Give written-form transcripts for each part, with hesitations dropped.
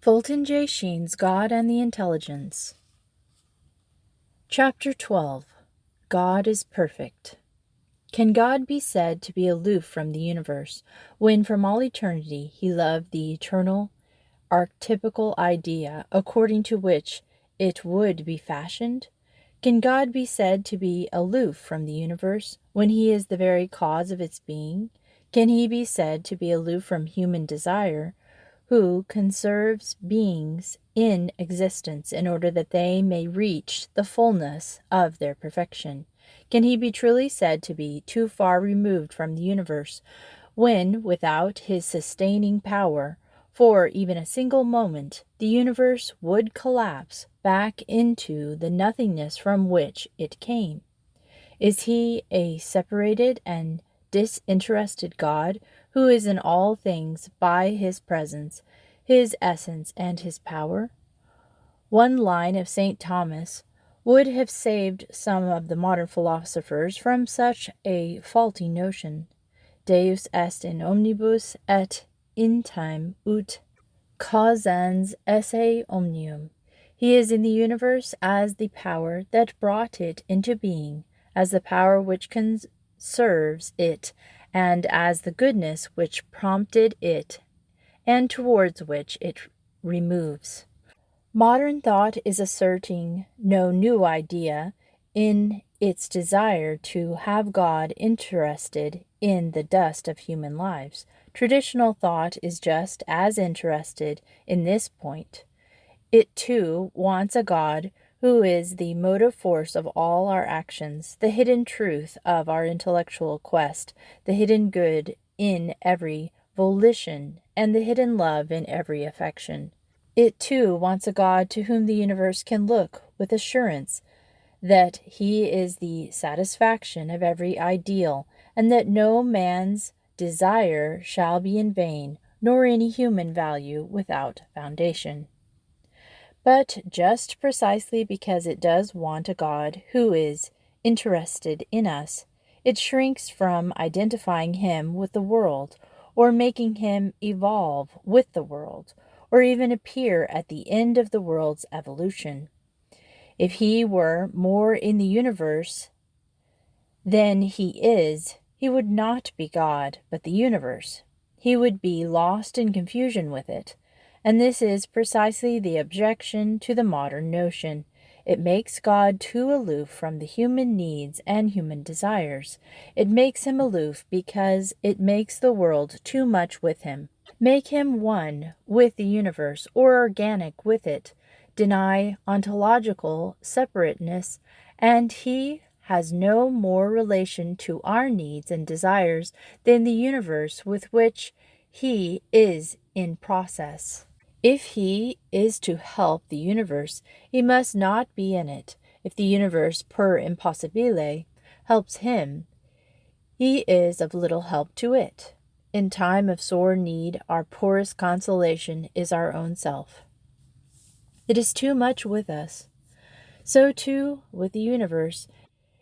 Fulton J. Sheen's God and the Intelligence. Chapter 12. God is Perfect. Can God be said to be aloof from the universe, when from all eternity he loved the eternal, archetypical idea according to which it would be fashioned? Can God be said to be aloof from the universe, when he is the very cause of its being? Can he be said to be aloof from human desire, who conserves beings in existence in order that they may reach the fullness of their perfection? Can he be truly said to be too far removed from the universe, when, without his sustaining power, for even a single moment, the universe would collapse back into the nothingness from which it came? Is he a separated and disinterested God, who is in all things by his presence, his essence, and his power? One line of St. Thomas would have saved some of the modern philosophers from such a faulty notion. Deus est in omnibus et in time ut causans esse omnium. He is in the universe as the power that brought it into being, as the power which conserves it, and as the goodness which prompted it, and towards which it removes. Modern thought is asserting no new idea in its desire to have God interested in the dust of human lives. Traditional thought is just as interested in this point. It too wants a God who is the motive force of all our actions, the hidden truth of our intellectual quest, the hidden good in every volition, and the hidden love in every affection. It too wants a God to whom the universe can look with assurance that he is the satisfaction of every ideal, and that no man's desire shall be in vain, nor any human value without foundation. But just precisely because it does want a God who is interested in us, it shrinks from identifying him with the world, or making him evolve with the world, or even appear at the end of the world's evolution. If he were more in the universe than he is, he would not be God, but the universe. He would be lost in confusion with it. And this is precisely the objection to the modern notion. It makes God too aloof from the human needs and human desires. It makes him aloof because it makes the world too much with him. Make him one with the universe, or organic with it. Deny ontological separateness, and he has no more relation to our needs and desires than the universe with which he is in process. If he is to help the universe, he must not be in it. If the universe, per impossibile, helps him, he is of little help to it. In time of sore need, our poorest consolation is our own self. It is too much with us. So too with the universe.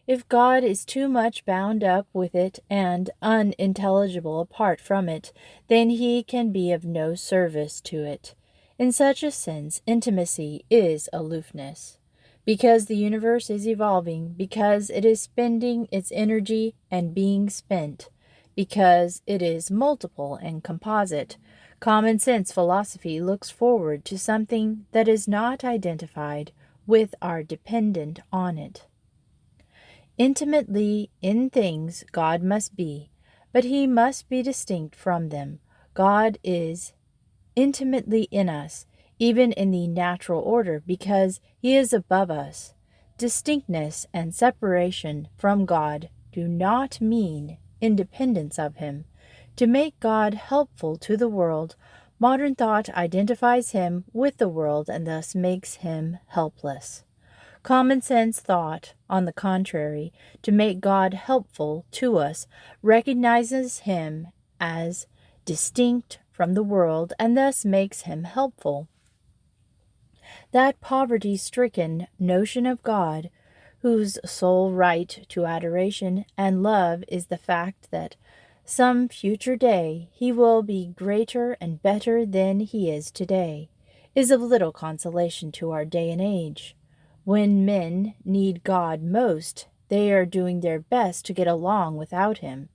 If God is too much bound up with it and unintelligible apart from it, then he can be of no service to it. In such a sense, intimacy is aloofness. Because the universe is evolving, because it is spending its energy and being spent, because it is multiple and composite, common sense philosophy looks forward to something that is not identified with our dependent on it. Intimately in things God must be, but he must be distinct from them. God is intimately in us, even in the natural order, because he is above us. Distinctness and separation from God do not mean independence of him. To make God helpful to the world, modern thought identifies him with the world and thus makes him helpless. Common sense thought, on the contrary, to make God helpful to us, recognizes him as distinct from the world and thus makes him helpful. That poverty-stricken notion of God, whose sole right to adoration and love is the fact that some future day he will be greater and better than he is today, is of little consolation to our day and age. When men need God most, they are doing their best to get along without him.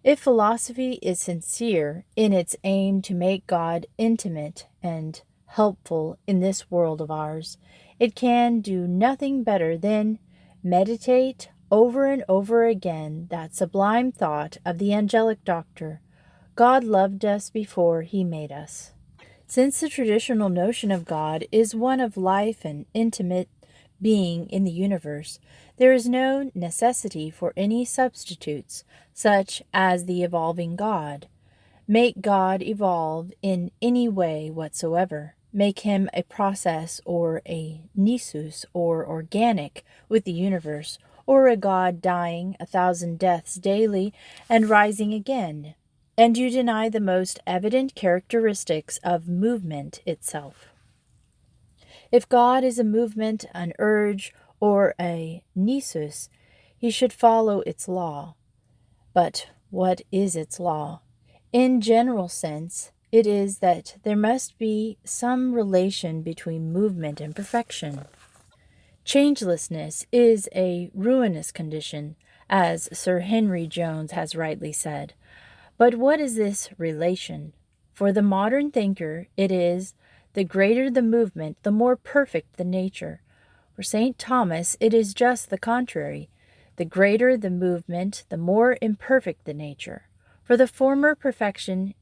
If philosophy is sincere in its aim to make God intimate and helpful in this world of ours, it can do nothing better than meditate over and over again that sublime thought of the angelic doctor: God loved us before he made us. Since the traditional notion of God is one of life and intimate being in the universe, there is no necessity for any substitutes, such as the evolving God. Make God evolve in any way whatsoever. Make him a process or a nisus or organic with the universe, or a God dying 1,000 deaths daily and rising again, and you deny the most evident characteristics of movement itself. If God is a movement, an urge, or a nisus, he should follow its law. But what is its law? In general sense, it is that there must be some relation between movement and perfection. Changelessness is a ruinous condition, as Sir Henry Jones has rightly said. But what is this relation? For the modern thinker, it is: the greater the movement, the more perfect the nature. For St. Thomas, it is just the contrary. The greater the movement, the more imperfect the nature. For the former perfection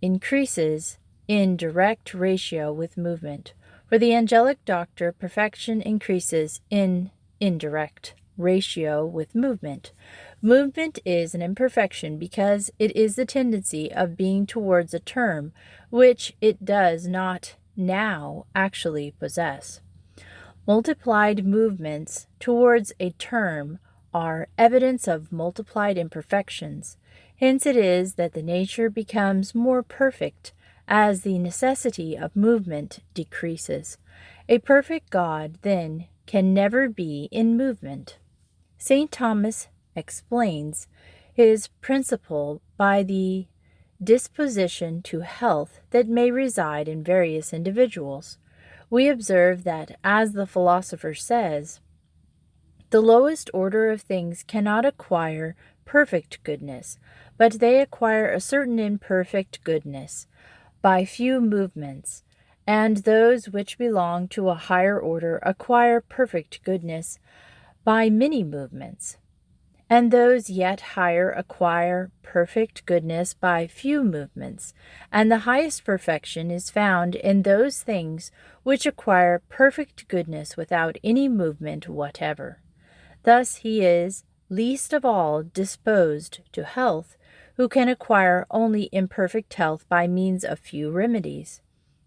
increases in direct ratio with movement. For the angelic doctor, perfection increases in indirect ratio with movement. Movement is an imperfection because it is the tendency of being towards a term which it does not now actually possess. Multiplied movements towards a term are evidence of multiplied imperfections. Hence it is that the nature becomes more perfect as the necessity of movement decreases. A perfect God, then, can never be in movement. St. Thomas explains his principle by the disposition to health that may reside in various individuals. We observe that, as the philosopher says, the lowest order of things cannot acquire perfect goodness, but they acquire a certain imperfect goodness by few movements, and those which belong to a higher order acquire perfect goodness by many movements, and those yet higher acquire perfect goodness by few movements, and the highest perfection is found in those things which acquire perfect goodness without any movement whatever. Thus he is least of all disposed to health who can acquire only imperfect health by means of few remedies.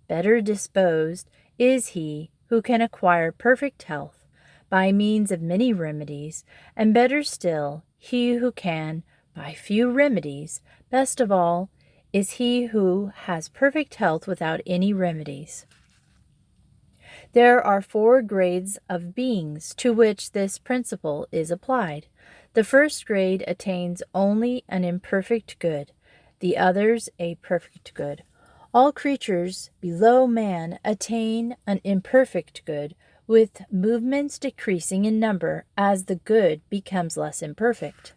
Better disposed is he who can acquire perfect health by means of many remedies, and better still he who can, by few remedies. Best of all is he who has perfect health without any remedies. There are 4 grades of beings to which this principle is applied. The first grade attains only an imperfect good, the others a perfect good. All creatures below man attain an imperfect good, with movements decreasing in number as the good becomes less imperfect.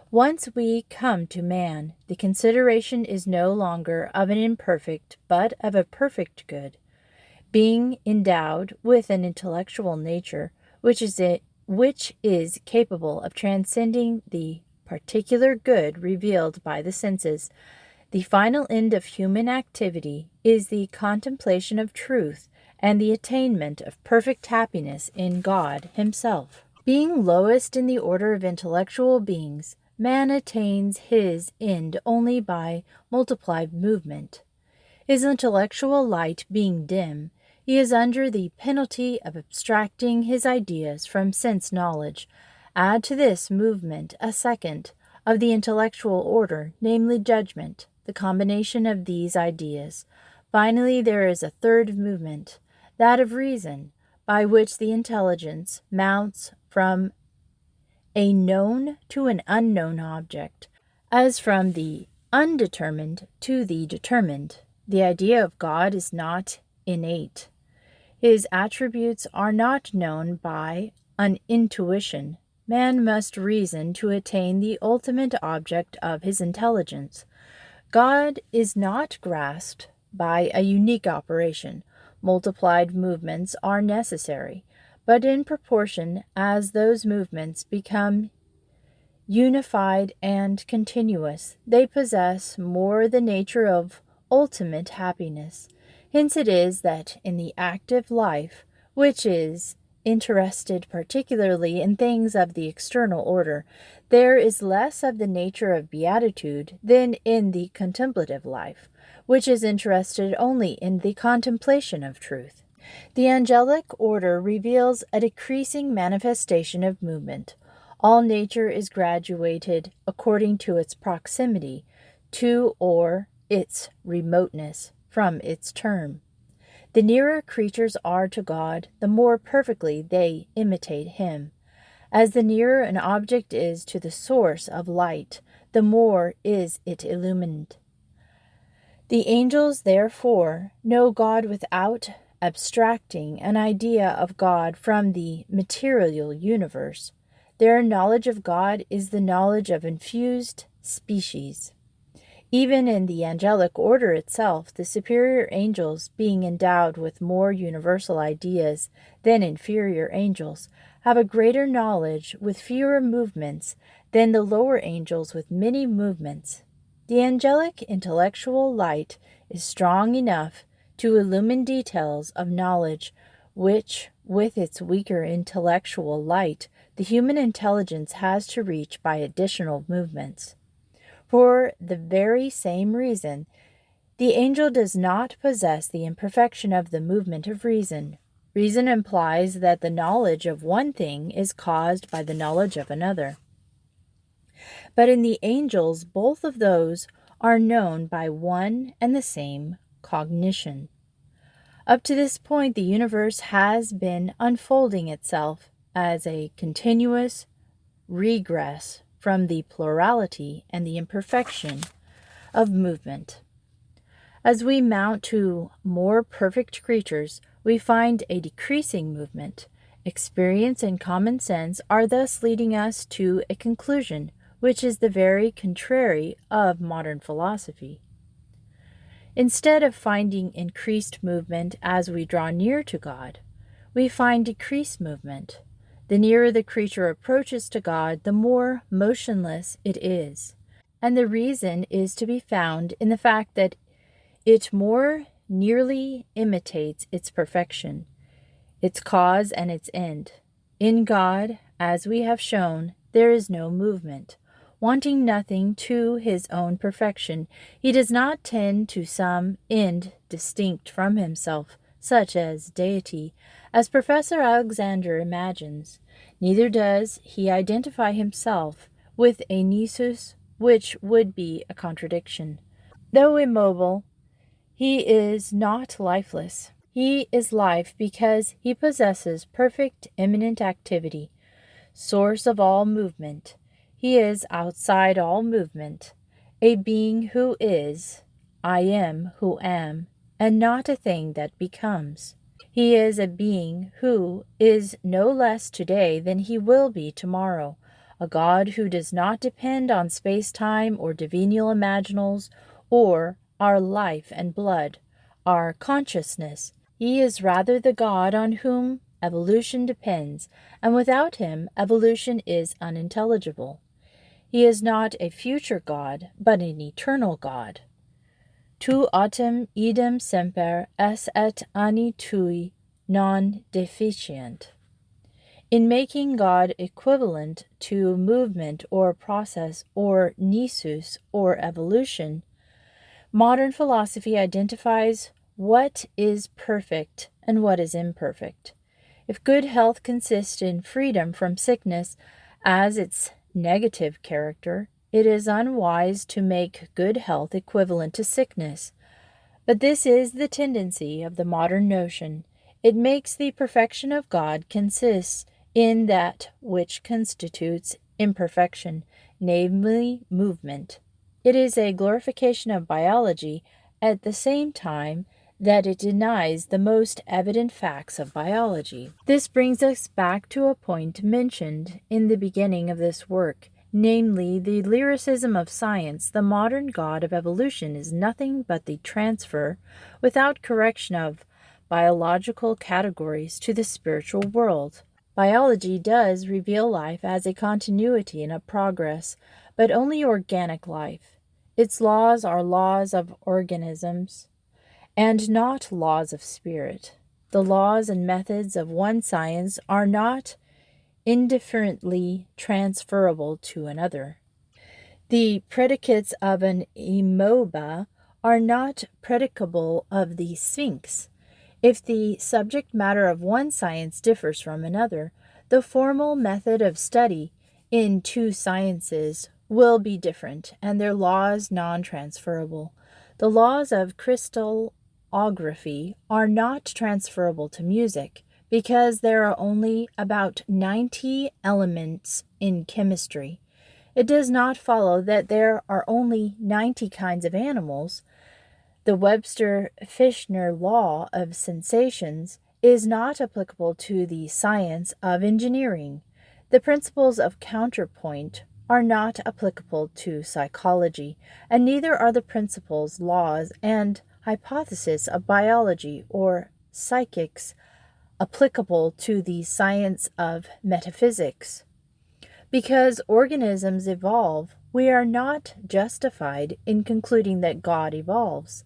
Once we come to man, the consideration is no longer of an imperfect, but of a perfect good. Being endowed with an intellectual nature which is capable of transcending the particular good revealed by the senses, the final end of human activity is the contemplation of truth and the attainment of perfect happiness in God himself. Being lowest in the order of intellectual beings, man attains his end only by multiplied movement. His intellectual light being dim, he is under the penalty of abstracting his ideas from sense knowledge. Add to this movement a second, of the intellectual order, namely judgment, the combination of these ideas. Finally, there is a third movement, that of reason, by which the intelligence mounts from a known to an unknown object, as from the undetermined to the determined. The idea of God is not innate. His attributes are not known by an intuition. Man must reason to attain the ultimate object of his intelligence. God is not grasped by a unique operation. Multiplied movements are necessary, but in proportion as those movements become unified and continuous, they possess more the nature of ultimate happiness. Hence it is that in the active life, which is interested particularly in things of the external order, there is less of the nature of beatitude than in the contemplative life, which is interested only in the contemplation of truth. The angelic order reveals a decreasing manifestation of movement. All nature is graduated according to its proximity to or its remoteness from its term. The nearer creatures are to God, the more perfectly they imitate Him. As the nearer an object is to the source of light, the more is it illumined. The angels, therefore, know God without abstracting an idea of God from the material universe. Their knowledge of God is the knowledge of infused species. Even in the angelic order itself, the superior angels, being endowed with more universal ideas than inferior angels, have a greater knowledge with fewer movements than the lower angels with many movements. The angelic intellectual light is strong enough to illumine details of knowledge which, with its weaker intellectual light, the human intelligence has to reach by additional movements. For the very same reason, the angel does not possess the imperfection of the movement of reason. Reason implies that the knowledge of one thing is caused by the knowledge of another. But in the angels, both of those are known by one and the same cognition. Up to this point, the universe has been unfolding itself as a continuous regress from the plurality and the imperfection of movement. As we mount to more perfect creatures, we find a decreasing movement. Experience and common sense are thus leading us to a conclusion which is the very contrary of modern philosophy. Instead of finding increased movement as we draw near to God, we find decreased movement. The nearer the creature approaches to God, the more motionless it is. And the reason is to be found in the fact that it more nearly imitates its perfection, its cause and its end. In God, as we have shown, there is no movement. Wanting nothing to his own perfection, he does not tend to some end distinct from himself, such as deity, as Professor Alexander imagines. Neither does he identify himself with a nisus, which would be a contradiction. Though immobile, he is not lifeless. He is life because he possesses perfect immanent activity, source of all movement. He is outside all movement, a being who is, I am who am, and not a thing that becomes. He is a being who is no less today than he will be tomorrow, a God who does not depend on space-time or divinial imaginals or our life and blood, our consciousness. He is rather the God on whom evolution depends, and without him evolution is unintelligible. He is not a future God, but an eternal God. Tu autem idem semper es et ani tui non deficient. In making God equivalent to movement or process or nisus or evolution, modern philosophy identifies what is perfect and what is imperfect. If good health consists in freedom from sickness as its negative character, it is unwise to make good health equivalent to sickness. But this is the tendency of the modern notion. It makes the perfection of God consist in that which constitutes imperfection, namely movement. It is a glorification of biology at the same time that it denies the most evident facts of biology. This brings us back to a point mentioned in the beginning of this work, namely the lyricism of science. The modern god of evolution is nothing but the transfer, without correction, of biological categories to the spiritual world. Biology does reveal life as a continuity and a progress, but only organic life. Its laws are laws of organisms, and not laws of spirit. The laws and methods of one science are not indifferently transferable to another. The predicates of an amoeba are not predicable of the Sphinx. If the subject matter of one science differs from another, the formal method of study in two sciences will be different, and their laws non-transferable. The laws of crystallography are not transferable to music, because there are only about 90 elements in chemistry. It does not follow that there are only 90 kinds of animals. The Webster-Fishner law of sensations is not applicable to the science of engineering. The principles of counterpoint are not applicable to psychology, and neither are the principles, laws, and hypotheses of biology or psychics applicable to the science of metaphysics. Because organisms evolve, we are not justified in concluding that God evolves.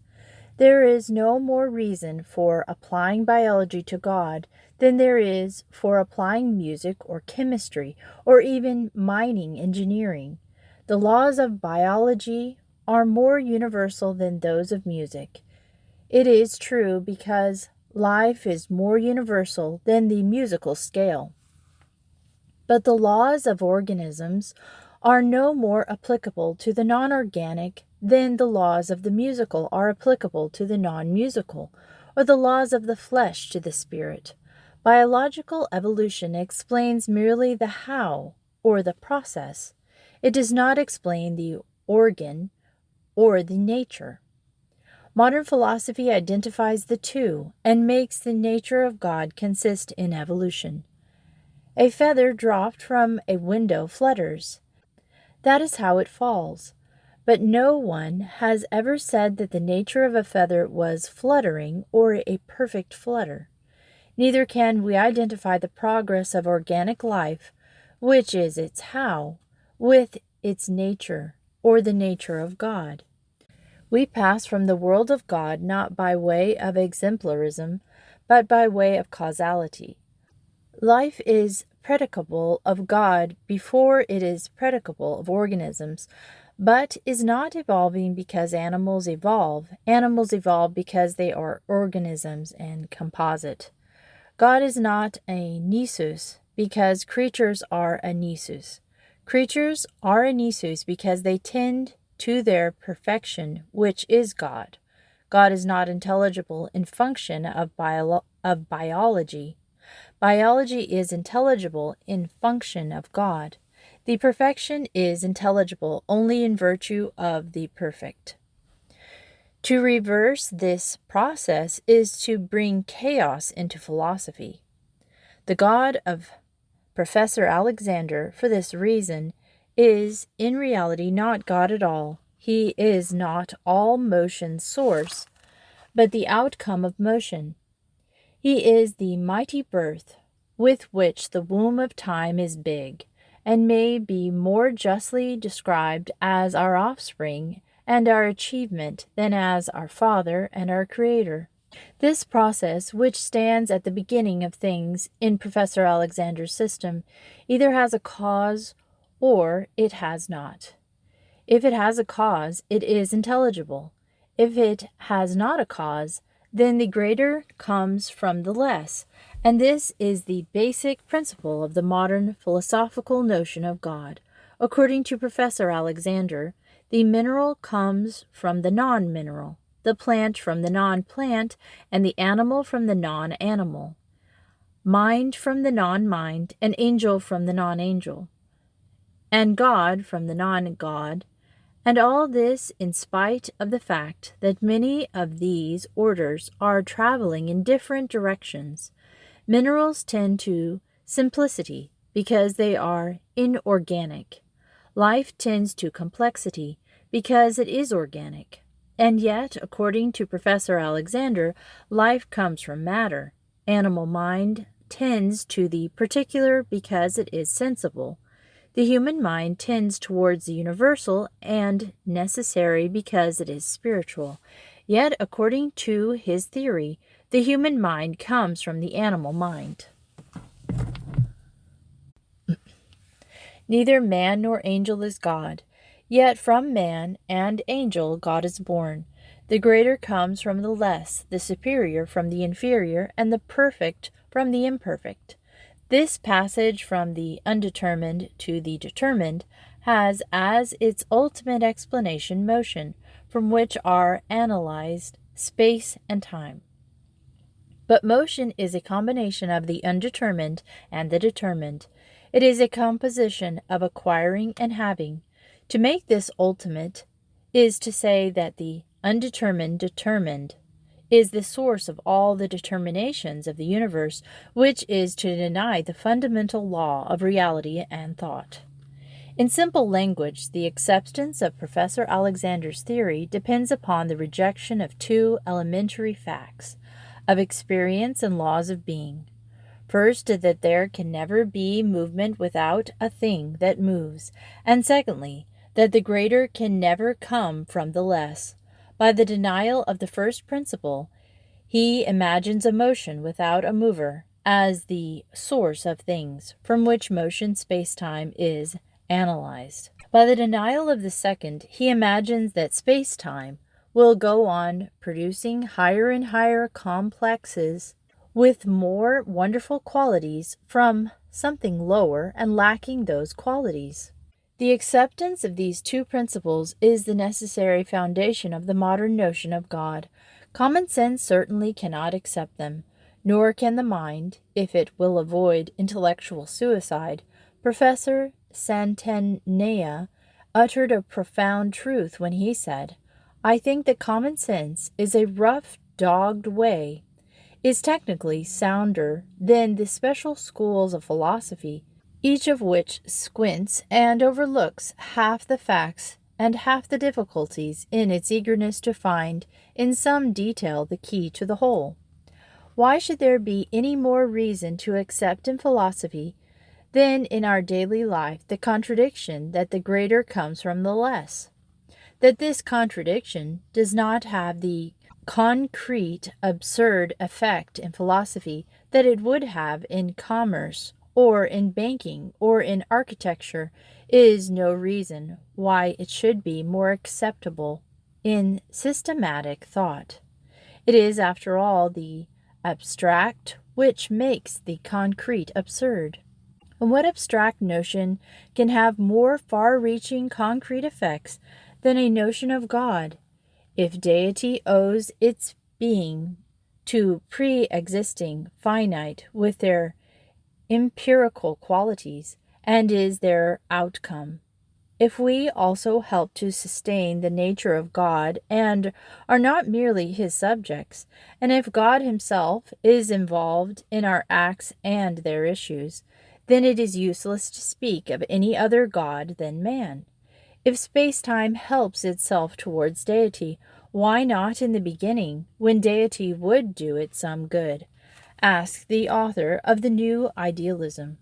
There is no more reason for applying biology to God than there is for applying music or chemistry or even mining engineering. The laws of biology are more universal than those of music. It is true because life is more universal than the musical scale. But the laws of organisms are no more applicable to the non-organic than the laws of the musical are applicable to the non-musical, or the laws of the flesh to the spirit. Biological evolution explains merely the how, or the process. It does not explain the organ or the nature. Modern philosophy identifies the two and makes the nature of God consist in evolution. A feather dropped from a window flutters. That is how it falls. But no one has ever said that the nature of a feather was fluttering or a perfect flutter. Neither can we identify the progress of organic life, which is its how, with its nature, or the nature of God. We pass from the world of God not by way of exemplarism, but by way of causality. Life is predicable of God before it is predicable of organisms, but is not evolving because animals evolve. Animals evolve because they are organisms and composite. God is not a nisus because creatures are a nisus. Creatures are a nisus because they tend to their perfection, which is God. God is not intelligible in function of biology. Biology is intelligible in function of God. The perfection is intelligible only in virtue of the perfect. To reverse this process is to bring chaos into philosophy. The God of Professor Alexander, for this reason, is in reality not God at all. He is not all motion's source, but the outcome of motion. He is the mighty birth with which the womb of time is big, and may be more justly described as our offspring and our achievement than as our Father and our Creator. This process, which stands at the beginning of things in Professor Alexander's system, either has a cause or it has not. If it has a cause, it is intelligible. If it has not a cause, then the greater comes from the less, and this is the basic principle of the modern philosophical notion of God. According to Professor Alexander, the mineral comes from the non-mineral, the plant from the non-plant, and the animal from the non-animal, mind from the non-mind, and angel from the non-angel, and God from the non-God, And all this in spite of the fact that many of these orders are traveling in different directions. Minerals tend to simplicity because they are inorganic. Life tends to complexity because it is organic. And yet, according to Professor Alexander, life comes from matter. Animal mind tends to the particular because it is sensible. The human mind tends towards the universal and necessary because it is spiritual. Yet, according to his theory, the human mind comes from the animal mind. Neither man nor angel is God. Yet from man and angel God is born. The greater comes from the less, the superior from the inferior, and the perfect from the imperfect. This passage from the undetermined to the determined has as its ultimate explanation motion, from which are analyzed space and time. But motion is a combination of the undetermined and the determined. It is a composition of acquiring and having. To make this ultimate is to say that the undetermined determined is the source of all the determinations of the universe, which is to deny the fundamental law of reality and thought. In simple language, the acceptance of Professor Alexander's theory depends upon the rejection of two elementary facts, of experience and laws of being. First, that there can never be movement without a thing that moves, and secondly, that the greater can never come from the less. By the denial of the first principle, he imagines a motion without a mover as the source of things, from which motion space-time is analyzed. By the denial of the second, he imagines that space-time will go on producing higher and higher complexes with more wonderful qualities from something lower and lacking those qualities. The acceptance of these two principles is the necessary foundation of the modern notion of God. Common sense certainly cannot accept them, nor can the mind, if it will avoid intellectual suicide. Professor Santanea uttered a profound truth when he said, "I think that common sense is a rough, dogged way, is technically sounder than the special schools of philosophy, each of which squints and overlooks half the facts and half the difficulties in its eagerness to find in some detail the key to the whole. Why should there be any more reason to accept in philosophy than in our daily life the contradiction that the greater comes from the less? That this contradiction does not have the concrete, absurd effect in philosophy that it would have in commerce, or in banking, or in architecture, is no reason why it should be more acceptable in systematic thought. It is, after all, the abstract which makes the concrete absurd. And what abstract notion can have more far-reaching concrete effects than a notion of God? If deity owes its being to pre-existing finite with their empirical qualities, and is their outcome. If we also help to sustain the nature of God and are not merely his subjects, and if God himself is involved in our acts and their issues, then it is useless to speak of any other God than man. If space-time helps itself towards deity, why not in the beginning, when deity would do it some good? Ask the author of the New Idealism.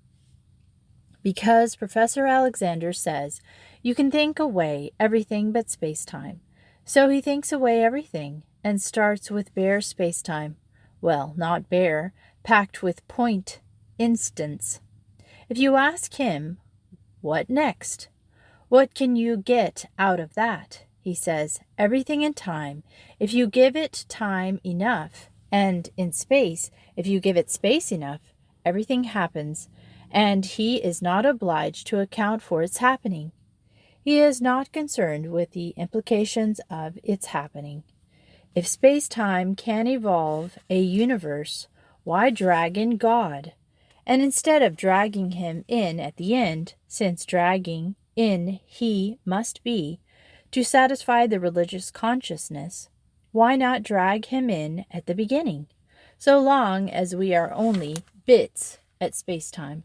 Because Professor Alexander says you can think away everything but space-time. So he thinks away everything and starts with bare space-time. Well, not bare, packed with point instants. If you ask him, what next? What can you get out of that? He says, everything in time, if you give it time enough, and in space, if you give it space enough, everything happens, and he is not obliged to account for its happening. He is not concerned with the implications of its happening. If space-time can evolve a universe, why drag in God? And instead of dragging him in at the end, since dragging in he must be, To satisfy the religious consciousness, why not drag him in at the beginning? So long as we are only bits at space-time,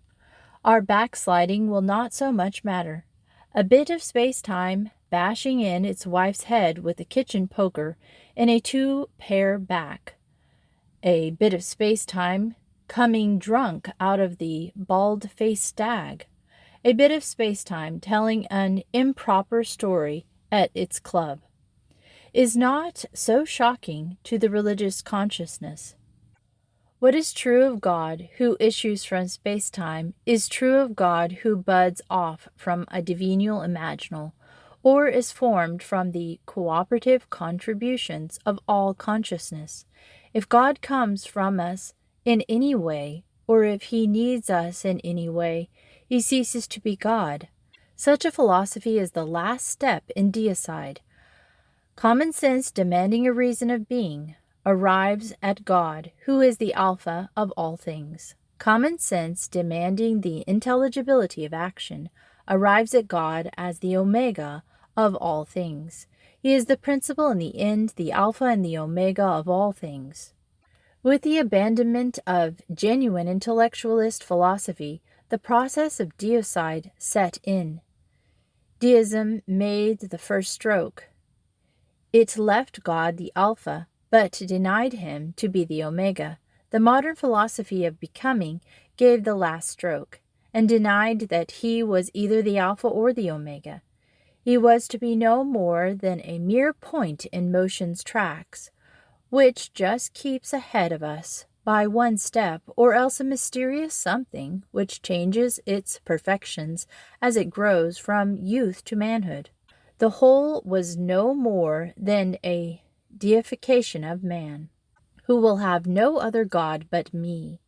our backsliding will not so much matter. A bit of space-time bashing in its wife's head with a kitchen poker in a two-pair back. A bit of space-time coming drunk out of the bald-faced stag. A bit of space-time telling an improper story at its club is not so shocking to the religious consciousness. What is true of God who issues from space-time is true of God who buds off from a divinial imaginal, or is formed from the cooperative contributions of all consciousness. If God comes from us in any way, or if he needs us in any way, he ceases to be God. Such a philosophy is the last step in deicide. Common sense demanding a reason of being arrives at God, who is the Alpha of all things. Common sense demanding the intelligibility of action arrives at God as the Omega of all things. He is the principle and the end, the Alpha and the Omega of all things. With the abandonment of genuine intellectualist philosophy, the process of deicide set in. Deism made the first stroke. It left God the Alpha, but denied him to be the Omega. The modern philosophy of becoming gave the last stroke, and denied that he was either the Alpha or the Omega. He was to be no more than a mere point in motion's tracks, which just keeps ahead of us by one step, or else a mysterious something which changes its perfections as it grows from youth to manhood. The whole was no more than a deification of man, who will have no other God but me,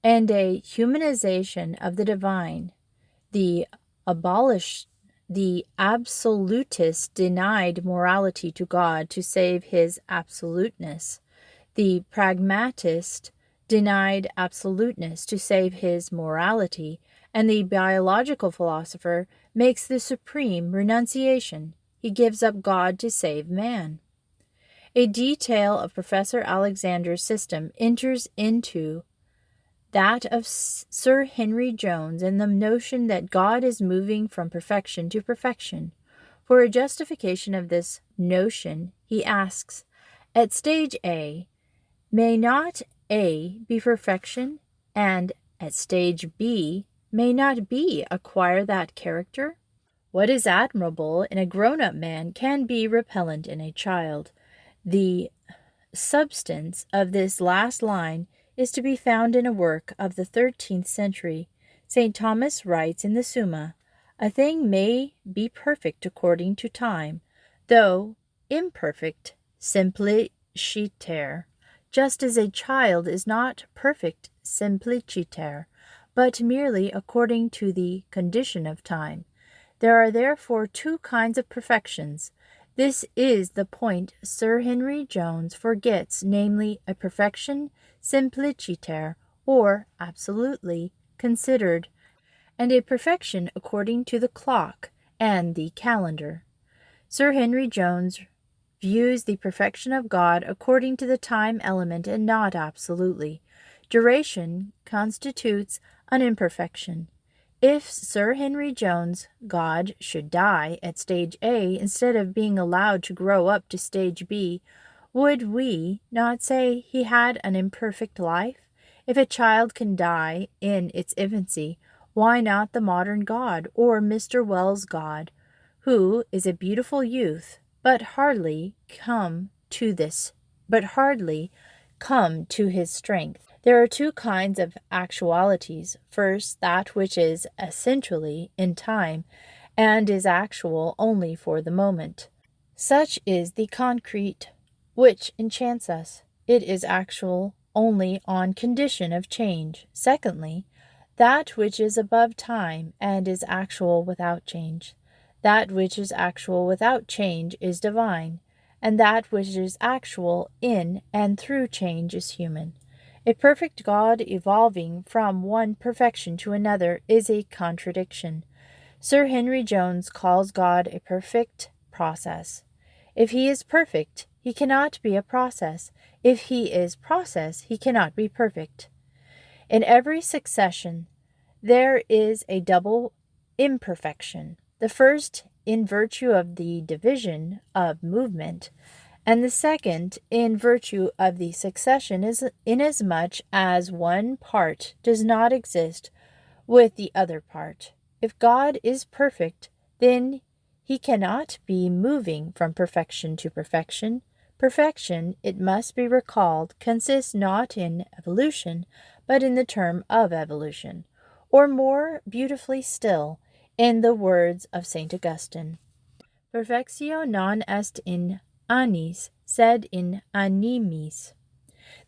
and a humanization of the divine. The absolutist denied morality to God to save his absoluteness. The pragmatist denied absoluteness to save his morality, and the biological philosopher makes the supreme renunciation. He gives up God to save man. A detail of Professor Alexander's system enters into that of Sir Henry Jones and the notion that God is moving from perfection to perfection. For a justification of this notion, he asks, at stage A, may not A be perfection, and at stage B, may not B acquire that character? What is admirable in a grown-up man can be repellent in a child. The substance of this last line is to be found in a work of the 13th century. St. Thomas writes in the Summa, a thing may be perfect according to time, though imperfect simpliciter, just as a child is not perfect simpliciter, but merely according to the condition of time. There are therefore two kinds of perfections. This is the point Sir Henry Jones forgets, namely, a perfection simpliciter, or absolutely considered, and a perfection according to the clock and the calendar. Sir Henry Jones views the perfection of God according to the time element and not absolutely. Duration constitutes an imperfection. If Sir Henry Jones' God should die at stage A instead of being allowed to grow up to stage B, would we not say he had an imperfect life? If a child can die in its infancy, why not the modern God, or Mr. Wells' God, who is a beautiful youth, but hardly come to his strength? There are two kinds of actualities. First, that which is essentially in time and is actual only for the moment. Such is the concrete which enchants us. It is actual only on condition of change. Secondly, that which is above time and is actual without change. That which is actual without change is divine, and that which is actual in and through change is human. A perfect God evolving from one perfection to another is a contradiction. Sir Henry Jones calls God a perfect process. If he is perfect, he cannot be a process. If he is process, he cannot be perfect. In every succession, there is a double imperfection. The first in virtue of the division of movement, and the second in virtue of the succession, is inasmuch as one part does not exist with the other part. If God is perfect, then he cannot be moving from perfection to perfection. Perfection, it must be recalled, consists not in evolution, but in the term of evolution, or more beautifully still, in the words of St. Augustine, Perfectio non est in annis, sed in animis.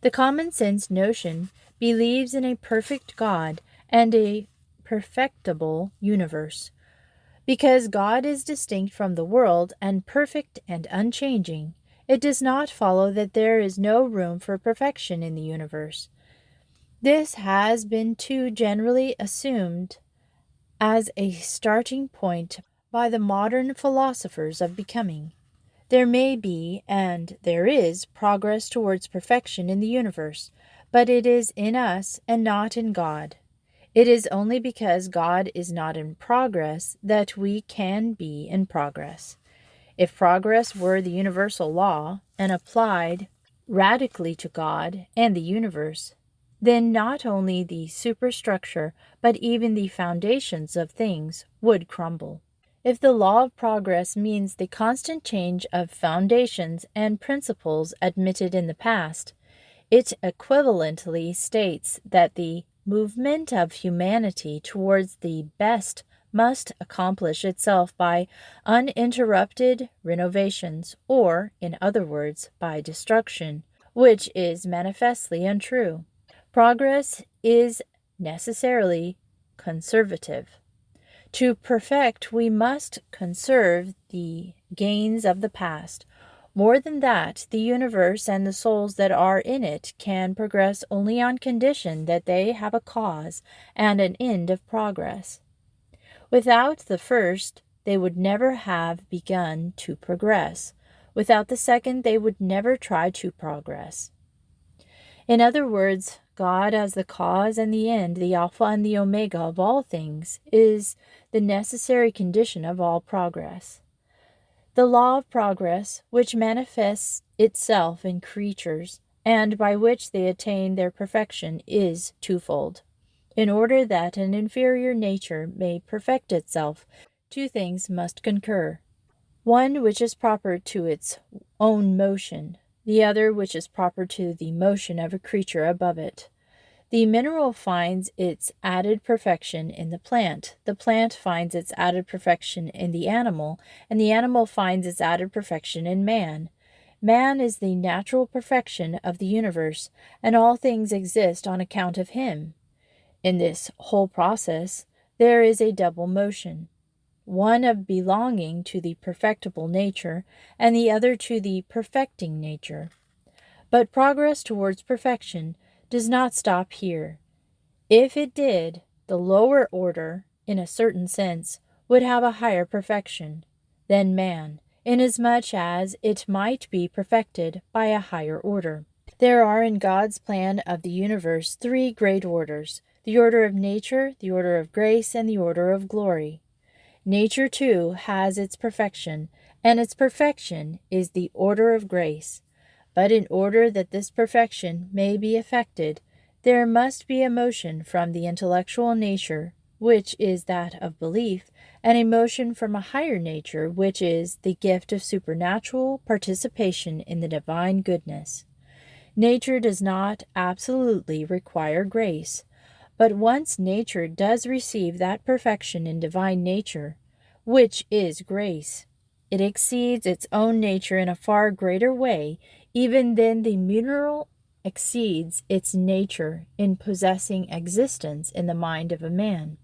The common sense notion believes in a perfect God and a perfectible universe. Because God is distinct from the world and perfect and unchanging, it does not follow that there is no room for perfection in the universe. This has been too generally assumed as a starting point by the modern philosophers of becoming. There may be, and there is, progress towards perfection in the universe, but it is in us and not in God. It is only because God is not in progress that we can be in progress. If progress were the universal law and applied radically to God and the universe, then not only the superstructure, but even the foundations of things would crumble. If the law of progress means the constant change of foundations and principles admitted in the past, it equivalently states that the movement of humanity towards the best must accomplish itself by uninterrupted renovations, or, in other words, by destruction, which is manifestly untrue. Progress is necessarily conservative. To perfect, we must conserve the gains of the past. More than that, the universe and the souls that are in it can progress only on condition that they have a cause and an end of progress. Without the first, they would never have begun to progress. Without the second, they would never try to progress. In other words, God as the cause and the end, the Alpha and the Omega of all things, is the necessary condition of all progress. The law of progress, which manifests itself in creatures, and by which they attain their perfection, is twofold. In order that an inferior nature may perfect itself, two things must concur: one which is proper to its own motion, the other which is proper to the motion of a creature above it. The mineral finds its added perfection in the plant finds its added perfection in the animal, and the animal finds its added perfection in man. Man is the natural perfection of the universe, and all things exist on account of him. In this whole process, there is a double motion, one of belonging to the perfectible nature, and the other to the perfecting nature. But progress towards perfection does not stop here. If it did, the lower order, in a certain sense, would have a higher perfection than man, inasmuch as it might be perfected by a higher order. There are in God's plan of the universe three great orders: the order of nature, the order of grace, and the order of glory. Nature, too, has its perfection, and its perfection is the order of grace. But in order that this perfection may be effected, there must be a motion from the intellectual nature, which is that of belief, and a motion from a higher nature, which is the gift of supernatural participation in the divine goodness. Nature does not absolutely require grace, but once nature does receive that perfection in divine nature, which is grace, it exceeds its own nature in a far greater way even than the mineral exceeds its nature in possessing existence in the mind of a man.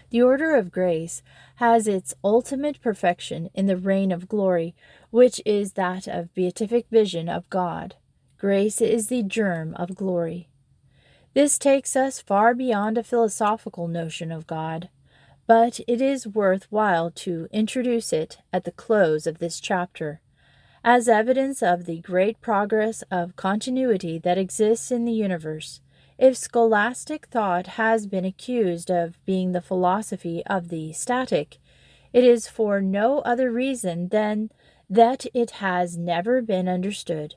The order of grace has its ultimate perfection in the reign of glory, which is that of beatific vision of God. Grace is the germ of glory. This takes us far beyond a philosophical notion of God, but it is worth while to introduce it at the close of this chapter, as evidence of the great progress of continuity that exists in the universe. If scholastic thought has been accused of being the philosophy of the static, it is for no other reason than that it has never been understood.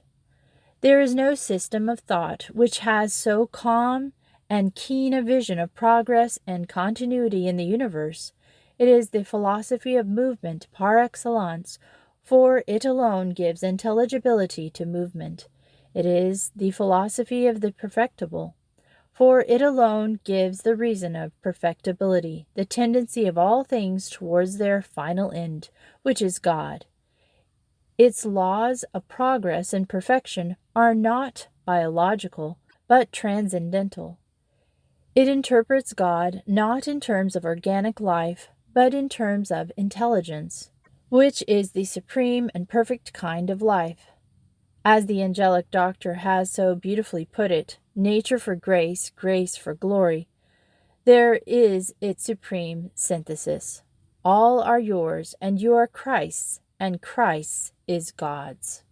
There is no system of thought which has so calm and keen a vision of progress and continuity in the universe. It is the philosophy of movement par excellence, for it alone gives intelligibility to movement. It is the philosophy of the perfectible, for it alone gives the reason of perfectibility, the tendency of all things towards their final end, which is God. Its laws of progress and perfection are not biological, but transcendental. It interprets God not in terms of organic life, but in terms of intelligence, which is the supreme and perfect kind of life. As the angelic doctor has so beautifully put it, nature for grace, grace for glory, there is its supreme synthesis. All are yours, and you are Christ's, and Christ's is God's.